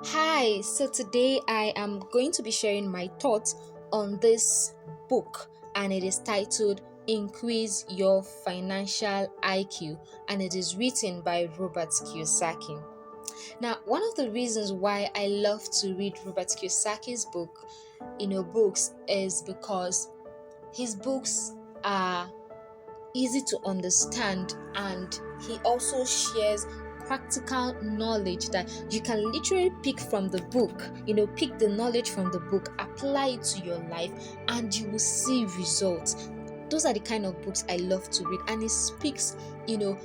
Hi, so today I am going to be sharing my thoughts on this book, and it is titled Increase Your Financial IQ, and it is written by Robert Kiyosaki. Now, one of the reasons why I love to read Robert Kiyosaki's books is because his books are easy to understand, and he also shares practical knowledge that you can literally pick from the book. Pick the knowledge from the book, apply it to your life, and you will see results. Those are the kind of books I love to read, and he speaks you know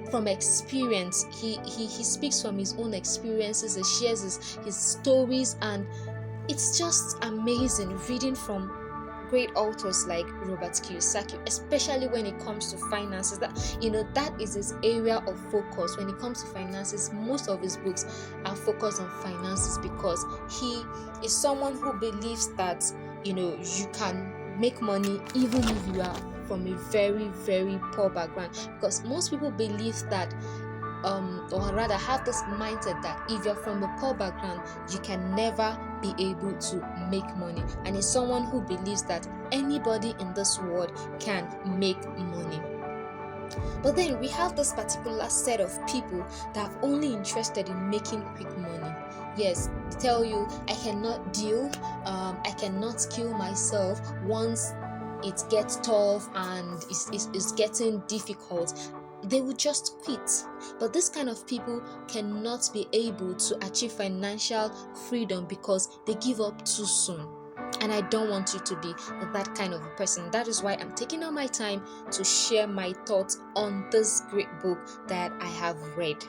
from experience. He speaks from his own experiences. He shares his stories, and it's just amazing reading from great authors like Robert Kiyosaki, especially when it comes to finances. That is his area of focus. When it comes to finances, most of his books are focused on finances because he is someone who believes that you can make money even if you are from a very, very poor background. Because most people believe that or rather have this mindset that if you're from a poor background, you can never be able to make money. And is someone who believes that anybody in this world can make money. But then we have this particular set of people that are only interested in making quick money. Yes, they tell you, I cannot deal, I cannot kill myself once it gets tough and it's getting difficult. They will just quit. But this kind of people cannot be able to achieve financial freedom because they give up too soon. And I don't want you to be that kind of a person. That is why I'm taking out my time to share my thoughts on this great book that I have read.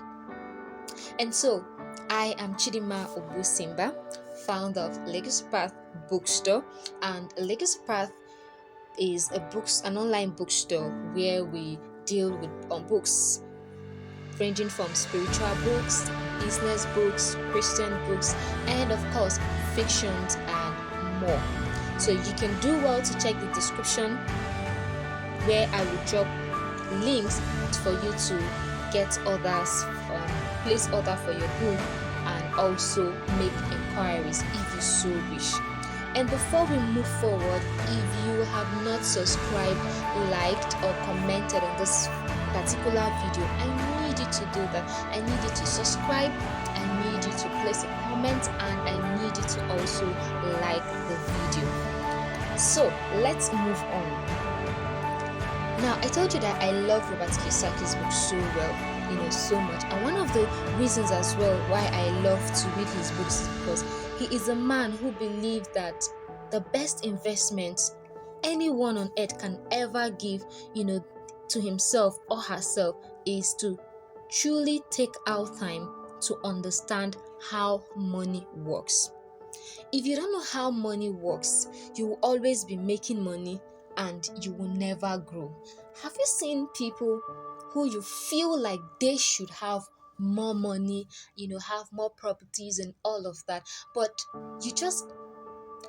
And so, I am Chidima Obusimba, founder of Legacy Path Bookstore, and Legacy Path is an online bookstore where we deal with books ranging from spiritual books, business books, Christian books, and of course, fictions and more. So you can do well to check the description where I will drop links for you to get others, place order for your book, and also make inquiries if you so wish. And before we move forward, if you have not subscribed, liked, or commented on this particular video, I need you to do that. I need you to subscribe, I need you to place a comment, and I need you to also like the video. So let's move on. Now, I told you that I love Robert Kiyosaki's book so well, so much. And one of the reasons as well why I love to read his books is because he is a man who believes that the best investment anyone on earth can ever give, to himself or herself is to truly take out time to understand how money works. If you don't know how money works, you will always be making money and you will never grow. Have you seen people who you feel like they should have more money, have more properties and all of that, but you just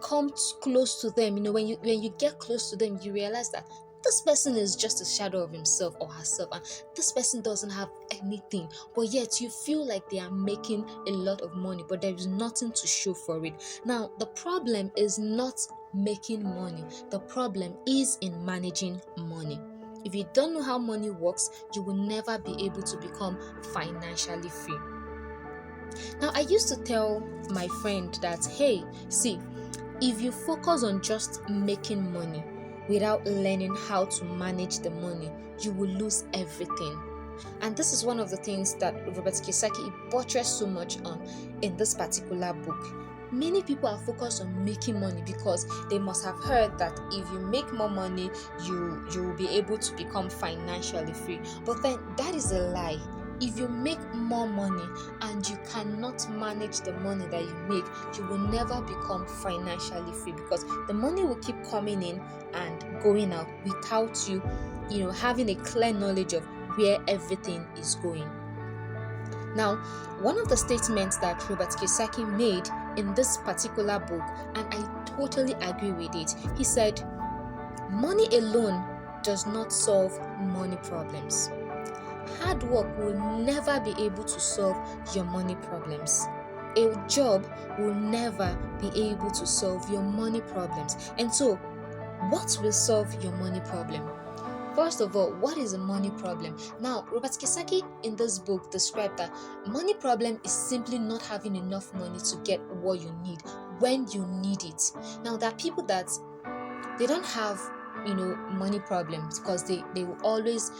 come close to them? When you get close to them, you realize that this person is just a shadow of himself or herself, and this person doesn't have anything, but yet you feel like they are making a lot of money, but there is nothing to show for it. Now, the problem is not making money, the problem is in managing money. If you don't know how money works, you will never be able to become financially free. Now, I used to tell my friend that, hey, see, if you focus on just making money without learning how to manage the money, you will lose everything. And this is one of the things that Robert Kiyosaki buttressed so much on in this particular book. Many people are focused on making money because they must have heard that if you make more money, you will be able to become financially free. But then that is a lie. If you make more money and you cannot manage the money that you make, you will never become financially free because the money will keep coming in and going out without you, having a clear knowledge of where everything is going. Now, one of the statements that Robert Kiyosaki made in this particular book, and I totally agree with it, he said, money alone does not solve money problems. Hard work will never be able to solve your money problems. a job will never be able to solve your money problems. And so, what will solve your money problem? First of all, what is a money problem? Now, Robert Kiyosaki in this book described that money problem is simply not having enough money to get what you need when you need it. Now, there are people that they don't have money problems because they will always,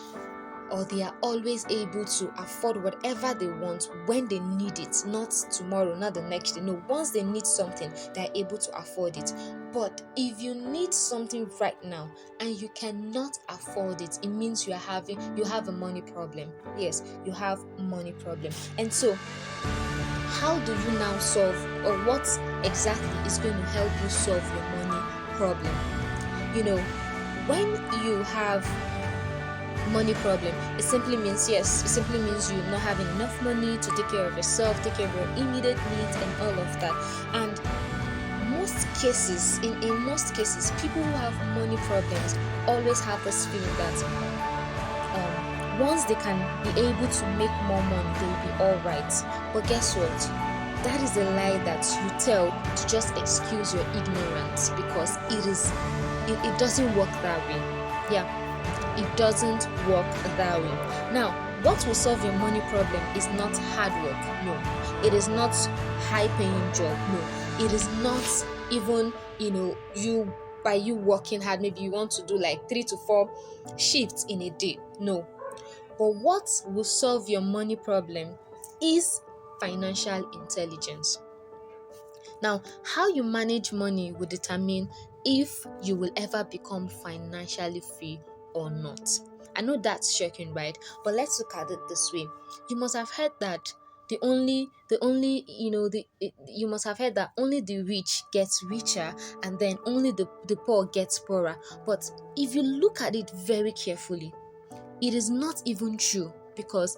or they are always able to afford whatever they want when they need it, not tomorrow, not the next day. No, once they need something, they are able to afford it. But if you need something right now and you cannot afford it, it means you have a money problem. Yes, you have money problem. And so, how do you now solve, or what exactly is going to help you solve your money problem? When you have money problem, it simply means you not having enough money to take care of yourself, take care of your immediate needs and all of that. And in most cases, people who have money problems always have this feeling that once they can be able to make more money, they'll be all right. But guess what? That is a lie that you tell to just excuse your ignorance, because it doesn't work that way. Yeah, it doesn't work that way. Now, what will solve your money problem is not hard work. No, it is not high-paying job. No, it is not even you working hard. Maybe you want to do like 3 to 4 shifts in a day. No, but what will solve your money problem is financial intelligence. Now, how you manage money will determine if you will ever become financially free or not. I know that's shocking, right? But let's look at it this way. You must have heard that you must have heard that only the rich gets richer and then only the poor gets poorer. But if you look at it very carefully, it is not even true, because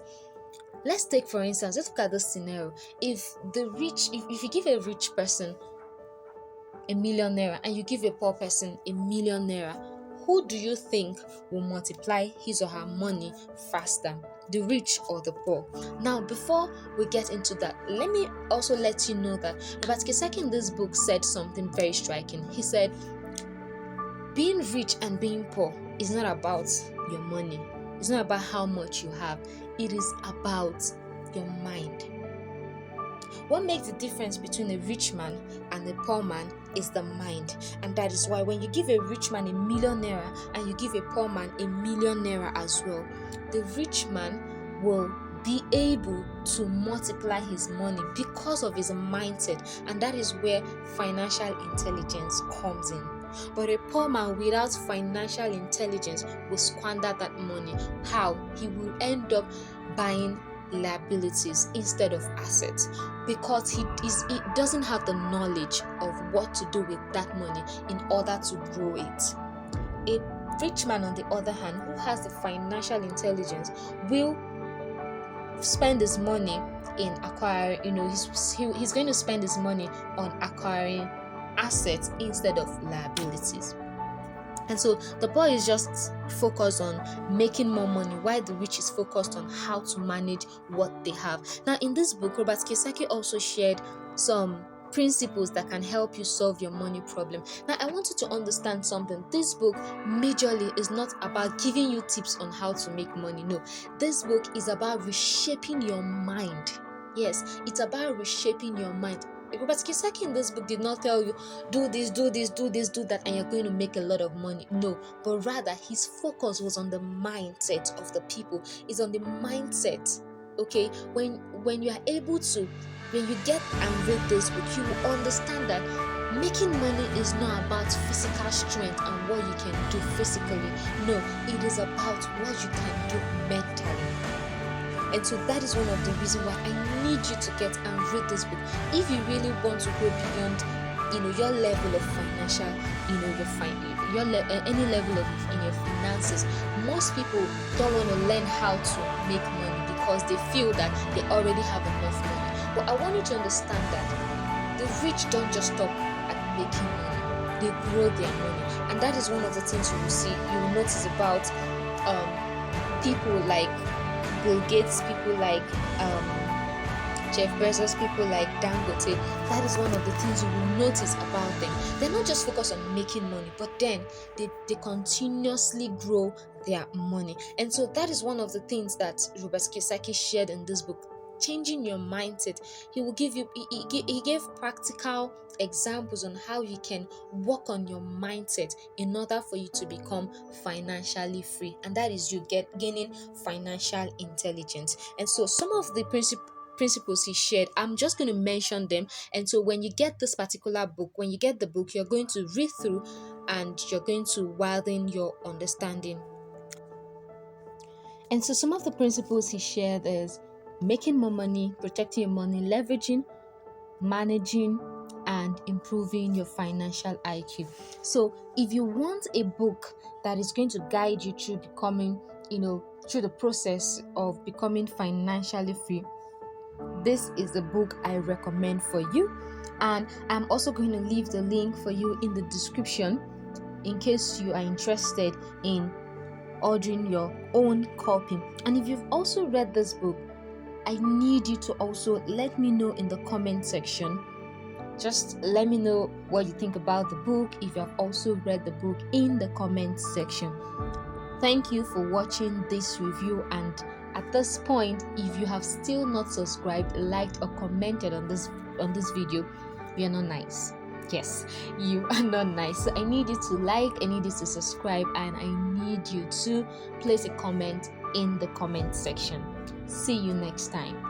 let's take, for instance, let's look at this scenario. If you give a rich person £1,000,000 and you give a poor person £1,000,000, who do you think will multiply his or her money faster, the rich or the poor? Now, before we get into that, let me also let you know that Robert Kiyosaki in this book said something very striking. He said, being rich and being poor is not about your money. It's not about how much you have. It is about your mind. What makes the difference between a rich man and a poor man is the mind. And that is why when you give a rich man £1,000,000 and you give a poor man £1,000,000 as well, the rich man will be able to multiply his money because of his mindset. And that is where financial intelligence comes in. But a poor man without financial intelligence will squander that money. How? He will end up buying liabilities instead of assets, because he doesn't have the knowledge of what to do with that money in order to grow it. A rich man, on the other hand, who has the financial intelligence, will spend his money in acquiring, he's going to spend his money on acquiring assets instead of liabilities. And so the poor is just focused on making more money, while the rich is focused on how to manage what they have. Now, in this book, Robert Kiyosaki also shared some principles that can help you solve your money problem. Now, I want you to understand something. This book majorly is not about giving you tips on how to make money. No, this book is about reshaping your mind. Yes, it's about reshaping your mind. Robert Kiyosaki in this book did not tell you, do this, do that, and you're going to make a lot of money. No, but rather his focus was on the mindset of the people. It's on the mindset. Okay, when you are able to, when you get and read this book, you will understand that making money is not about physical strength and what you can do physically. No, it is about what you can do mentally. And so that is one of the reasons why I need you to get and read this book. If you really want to go beyond, your level of financial, any level of in your finances. Most people don't want to learn how to make money because they feel that they already have enough money. But I want you to understand that the rich don't just stop at making money; they grow their money, and that is one of the things you will notice about people like Bill Gates, people like Jeff Bezos, people like Dangote, that is one of the things you will notice about them. They're not just focused on making money, but then they continuously grow their money. And so that is one of the things that Robert Kiyosaki shared in this book. Changing your mindset. He will give you he gave practical examples on how you can work on your mindset in order for you to become financially free, and that is you gaining financial intelligence. And so some of the principles he shared, I'm just going to mention them. And so when you get this particular book, when you get the book, you're going to read through and you're going to widen your understanding. And so some of the principles he shared is making more money, protecting your money, leveraging, managing, and improving your financial IQ. So if you want a book that is going to guide you through becoming, through the process of becoming financially free, this is the book I recommend for you. And I'm also going to leave the link for you in the description in case you are interested in ordering your own copy. And if you've also read this book, I need you to also let me know in the comment section. Just let me know what you think about the book if you have also read the book in the comment section. Thank you for watching this review, and at this point, if you have still not subscribed, liked, or commented on this video, you are not nice. Yes, you are not nice. So I need you to like, I need you to subscribe, and I need you to place a comment in the comment section. See you next time.